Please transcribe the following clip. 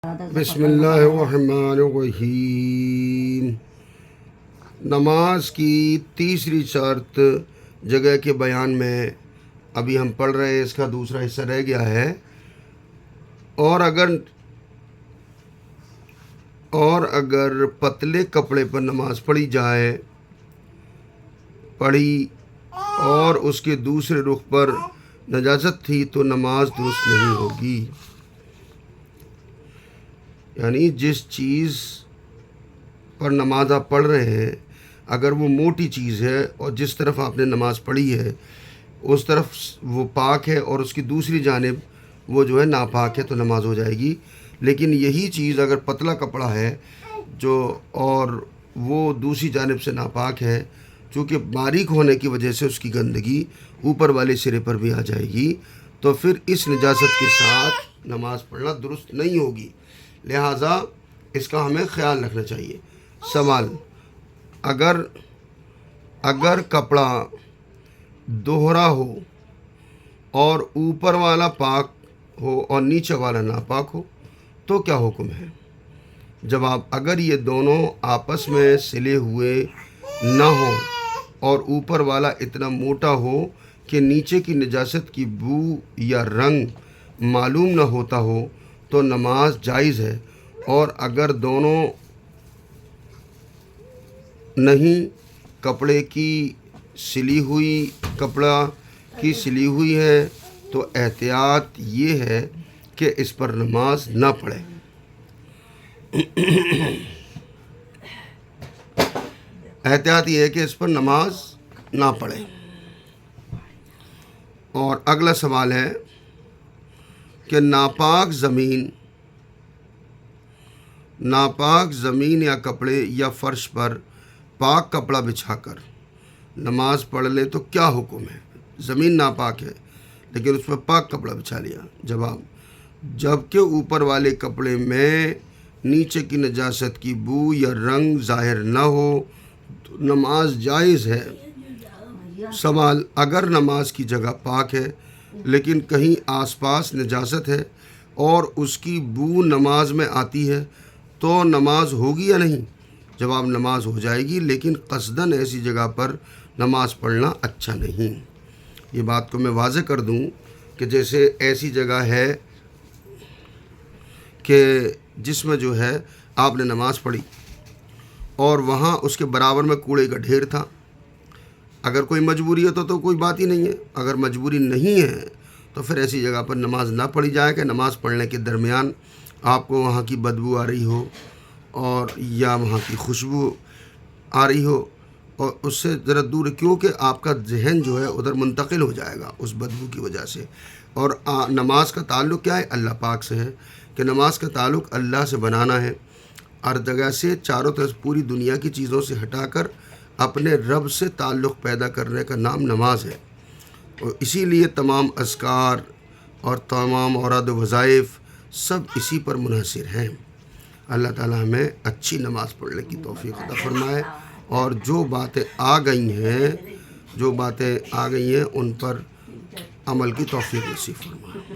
بسم اللہ الرحمن الرحیم۔ نماز کی تیسری شرط جگہ کے بیان میں ابھی ہم پڑھ رہے ہیں، اس کا دوسرا حصہ رہ گیا ہے۔ اور اگر پتلے کپڑے پر نماز پڑھی اور اس کے دوسرے رخ پر نجاست تھی تو نماز درست نہیں ہوگی۔ یعنی جس چیز پر نماز آپ پڑھ رہے ہیں، اگر وہ موٹی چیز ہے اور جس طرف آپ نے نماز پڑھی ہے اس طرف وہ پاک ہے اور اس کی دوسری جانب وہ جو ہے ناپاک ہے تو نماز ہو جائے گی۔ لیکن یہی چیز اگر پتلا کپڑا ہے اور وہ دوسری جانب سے ناپاک ہے، چونکہ باریک ہونے کی وجہ سے اس کی گندگی اوپر والے سرے پر بھی آ جائے گی، تو پھر اس نجاست کے ساتھ نماز پڑھنا درست نہیں ہوگی۔ لہٰذا اس کا ہمیں خیال رکھنا چاہیے۔ سوال: اگر کپڑا دوہرا ہو اور اوپر والا پاک ہو اور نیچے والا ناپاک ہو تو کیا حکم ہے؟ جواب: اگر یہ دونوں آپس میں سلے ہوئے نہ ہوں اور اوپر والا اتنا موٹا ہو کہ نیچے کی نجاست کی بو یا رنگ معلوم نہ ہوتا ہو تو نماز جائز ہے، اور اگر دونوں نہیں، کپڑا کی سلی ہوئی ہے تو احتیاط یہ ہے کہ اس پر نماز نہ پڑھے۔ اور اگلا سوال ہے کہ ناپاک زمین یا کپڑے یا فرش پر پاک کپڑا بچھا کر نماز پڑھ لے تو کیا حکم ہے؟ زمین ناپاک ہے لیکن اس پر پاک کپڑا بچھا لیا۔ جواب: جب کہ اوپر والے کپڑے میں نیچے کی نجاست کی بو یا رنگ ظاہر نہ ہو تو نماز جائز ہے۔ سوال: اگر نماز کی جگہ پاک ہے لیکن کہیں آس پاس نجاست ہے اور اس کی بو نماز میں آتی ہے تو نماز ہوگی یا نہیں؟ جواب: نماز ہو جائے گی، لیکن قصداً ایسی جگہ پر نماز پڑھنا اچھا نہیں۔ یہ بات کو میں واضح کر دوں کہ جیسے ایسی جگہ ہے کہ جس میں جو ہے آپ نے نماز پڑھی اور وہاں اس کے برابر میں کوڑے کا ڈھیر تھا۔ اگر کوئی مجبوری ہے تو کوئی بات ہی نہیں ہے۔ اگر مجبوری نہیں ہے تو پھر ایسی جگہ پر نماز نہ پڑھی جائے کہ نماز پڑھنے کے درمیان آپ کو وہاں کی بدبو آ رہی ہو اور یا وہاں کی خوشبو آ رہی ہو، اور اس سے ذرا دور، کیونکہ آپ کا ذہن جو ہے ادھر منتقل ہو جائے گا اس بدبو کی وجہ سے۔ اور نماز کا تعلق کیا ہے؟ اللہ پاک سے ہے، کہ نماز کا تعلق اللہ سے بنانا ہے، ہر جگہ سے چاروں طرف پوری دنیا کی چیزوں سے ہٹا کر اپنے رب سے تعلق پیدا کرنے کا نام نماز ہے۔ اور اسی لیے تمام اذکار اور تمام اوراد و وظائف سب اسی پر منحصر ہیں۔ اللہ تعالیٰ ہمیں اچھی نماز پڑھنے کی توفیق عطا فرمائے، اور جو باتیں آ گئی ہیں ان پر عمل کی توفیق نصیب فرمائے۔